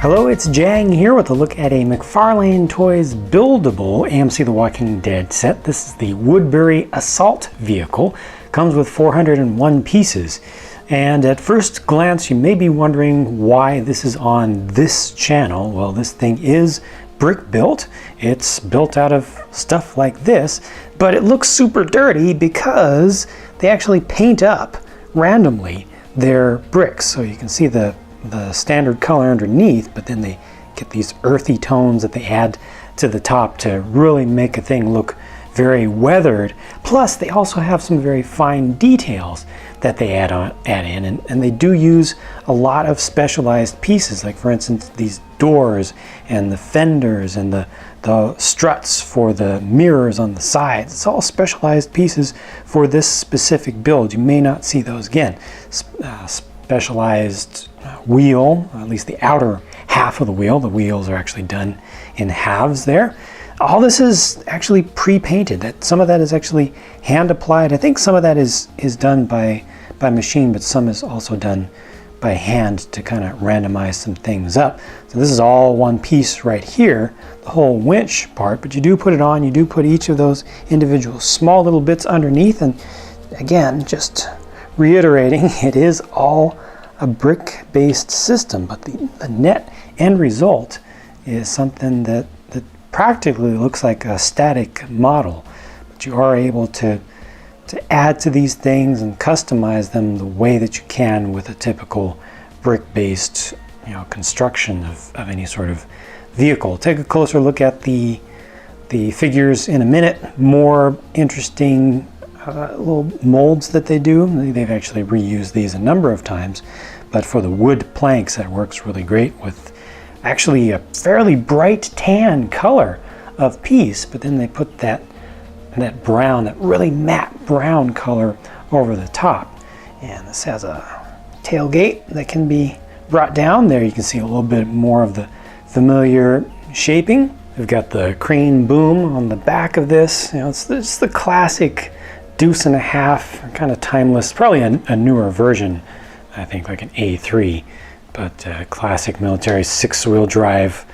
Hello, it's Jang here with a look at a McFarlane Toys buildable AMC The Walking Dead set. This is the Woodbury assault vehicle. Comes with 401 pieces. And at first glance, you may be wondering why this is on this channel. Well, this thing is brick built. It's built out of stuff like this, but it looks super dirty because they actually paint up randomly their bricks. So you can see the standard color underneath, but then they get these earthy tones that they add to the top to really make a thing look very weathered. Plus they also have some very fine details that they add in, and they do use a lot of specialized pieces, like for instance these doors and the fenders and the struts for the mirrors on the sides. It's all specialized pieces for this specific build. You may not see those again. Specialized wheel, at least the outer half of the wheel. The wheels are actually done in halves there. All this is actually pre-painted. Some of that is actually hand applied. I think some of that is done by machine, but some is also done by hand to kind of randomize some things up. So this is all one piece right here, the whole winch part, but you do put it on, you do put each of those individual small little bits underneath, and again, just reiterating, it is all a brick-based system, but the net end result is something that practically looks like a static model, but you are able to add to these things and customize them the way that you can with a typical brick-based construction of any sort of vehicle. Take a closer look at the figures in a minute. More interesting little molds that they do. They've actually reused these a number of times, but for the wood planks that works really great with actually a fairly bright tan color of piece, but then they put that brown, that really matte brown color over the top. And this has a tailgate that can be brought down. There you can see a little bit more of the familiar shaping. We've got the crane boom on the back of this. It's the classic deuce and a half, kind of timeless, probably a newer version, I think like an A3, but classic military 6-wheel drive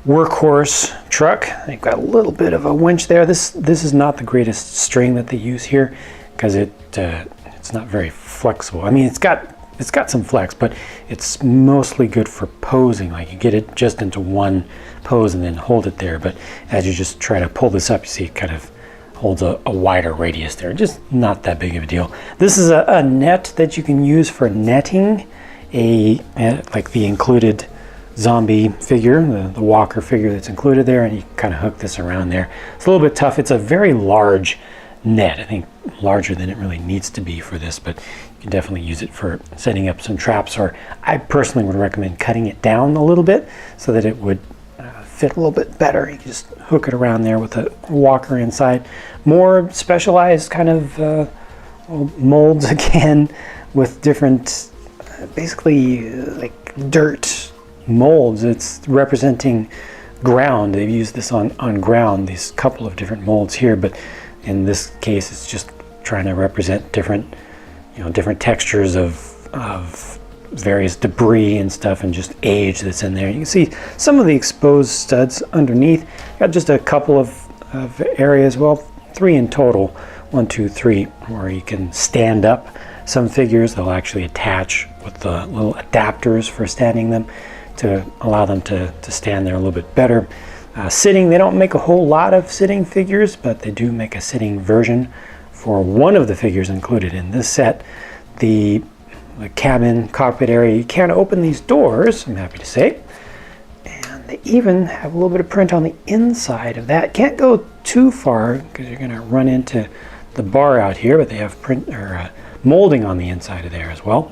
workhorse truck. They've got a little bit of a winch there. This is not the greatest string that they use here because it's not very flexible. I mean, it's got some flex, but it's mostly good for posing. Like you get it just into one pose and then hold it there, but as you just try to pull this up, you see it kind of holds a wider radius there. Just not that big of a deal. This is a net that you can use for netting like the included zombie figure, the walker figure that's included there, and you kind of hook this around there. It's a little bit tough. It's a very large net. I think larger than it really needs to be for this, but you can definitely use it for setting up some traps, or I personally would recommend cutting it down a little bit so that it would fit a little bit better. You can just hook it around there with a walker inside. More specialized kind of molds again with different basically like dirt molds. It's representing ground. They've used this on ground, these couple of different molds here, but in this case it's just trying to represent different different textures of various debris and stuff, and just age that's in there. You can see some of the exposed studs underneath. Got just a couple of areas, well, 3 in total, 1, 2, 3, where you can stand up some figures. They'll actually attach with the little adapters for standing them to allow them to stand there a little bit better. Sitting, they don't make a whole lot of sitting figures, but they do make a sitting version for one of the figures included in this set. The cabin cockpit area, you can't open these doors, I'm happy to say, and they even have a little bit of print on the inside of that. Can't go too far because you're going to run into the bar out here, but they have print or molding on the inside of there as well.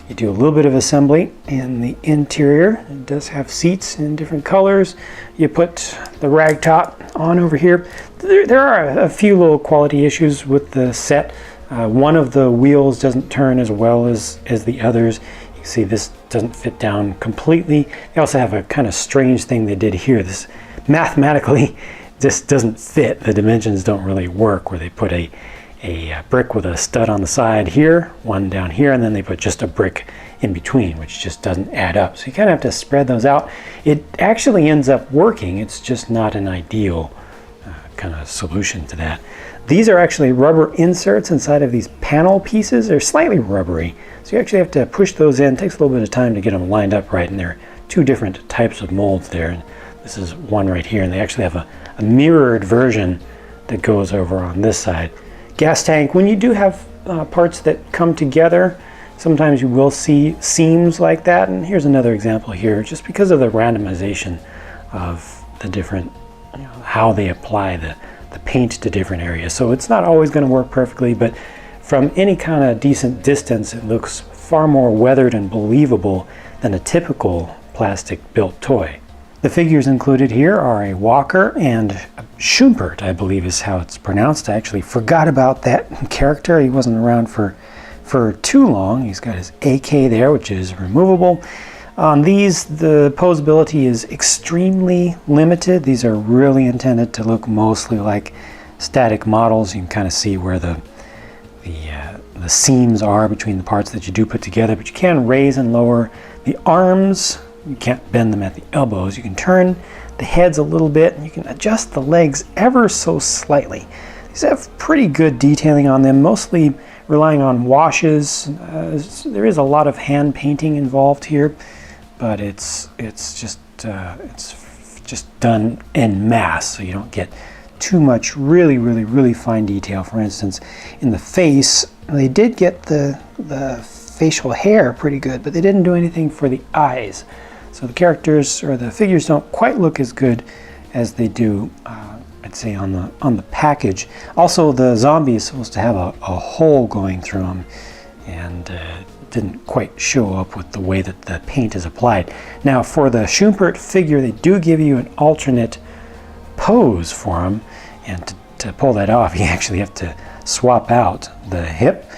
You do a little bit of assembly in the interior. It does have seats in different colors. You put the rag top on over here. There are a few little quality issues with the set. One of the wheels doesn't turn as well as the others. You can see this doesn't fit down completely. They also have a kind of strange thing they did here. This mathematically just doesn't fit. The dimensions don't really work, where they put a a brick with a stud on the side here, one down here, and then they put just a brick in between, which just doesn't add up. So you kind of have to spread those out. It actually ends up working. It's just not an ideal kind of solution to that. These are actually rubber inserts inside of these panel pieces. They're slightly rubbery, so you actually have to push those in. It takes a little bit of time to get them lined up right, and there are two different types of molds there. And this is one right here, and they actually have a mirrored version that goes over on this side. Gas tank, when you do have parts that come together, sometimes you will see seams like that, and here's another example here, just because of the randomization of the different, how they apply the paint to different areas. So it's not always going to work perfectly, but from any kind of decent distance, it looks far more weathered and believable than a typical plastic built toy. The figures included here are a Walker and a Schumpert, I believe is how it's pronounced. I actually forgot about that character. He wasn't around for too long. He's got his AK there, which is removable. On these, the posability is extremely limited. These are really intended to look mostly like static models. You can kind of see where the seams are between the parts that you do put together, but you can raise and lower the arms. You can't bend them at the elbows. You can turn the heads a little bit, and you can adjust the legs ever so slightly. These have pretty good detailing on them, mostly relying on washes. There is a lot of hand painting involved here, but it's just done en masse, so you don't get too much really fine detail. For instance, in the face, they did get the facial hair pretty good, but they didn't do anything for the eyes. So the characters or the figures don't quite look as good as they do, I'd say, on the package. Also, the zombie is supposed to have a hole going through him, and didn't quite show up with the way that the paint is applied. Now, for the Schumpert figure, they do give you an alternate pose for him, and to pull that off, you actually have to swap out the hip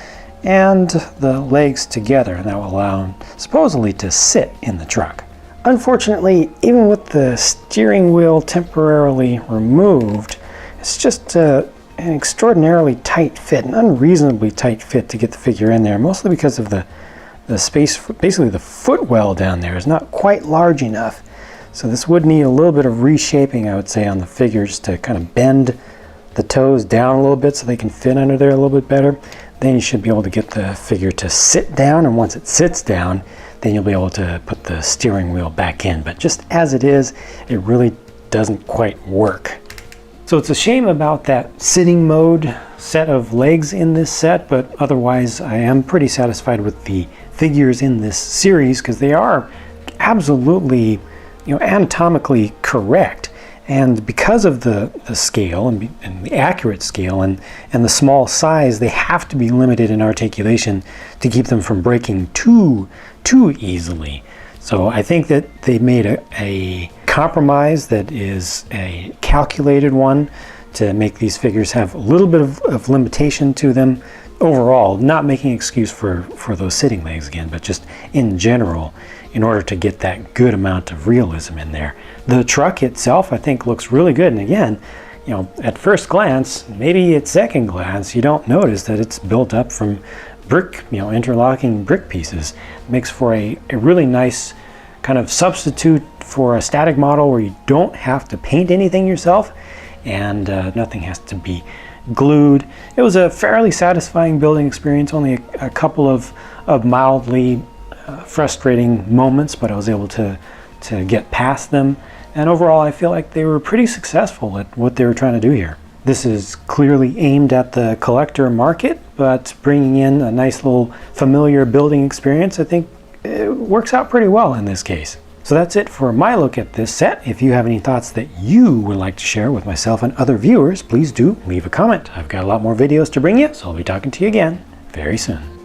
and the legs together, and that will allow him supposedly to sit in the truck. Unfortunately, even with the steering wheel temporarily removed, it's just an extraordinarily tight fit, an unreasonably tight fit to get the figure in there, mostly because of the space, basically the footwell down there is not quite large enough. So this would need a little bit of reshaping, I would say, on the figures to kind of bend the toes down a little bit so they can fit under there a little bit better. Then you should be able to get the figure to sit down, and once it sits down, then you'll be able to put the steering wheel back in. But just as it is, it really doesn't quite work. So it's a shame about that sitting mode set of legs in this set, but otherwise I am pretty satisfied with the figures in this series, because they are absolutely, anatomically correct. And because of the scale and the accurate scale and the small size, they have to be limited in articulation to keep them from breaking too easily. So I think that they made a compromise that is a calculated one to make these figures have a little bit of limitation to them overall, not making excuse for those sitting legs again, but just in general, in order to get that good amount of realism in there. The truck itself, I think, looks really good. And again, at first glance, maybe at second glance, you don't notice that it's built up from brick, interlocking brick pieces. It makes for a really nice kind of substitute for a static model where you don't have to paint anything yourself, and nothing has to be glued. It was a fairly satisfying building experience, only a couple of mildly frustrating moments, but I was able to get past them. And overall, I feel like they were pretty successful at what they were trying to do here. This is clearly aimed at the collector market, but bringing in a nice little familiar building experience, I think it works out pretty well in this case. So that's it for my look at this set. If you have any thoughts that you would like to share with myself and other viewers, please do leave a comment. I've got a lot more videos to bring you, so I'll be talking to you again very soon.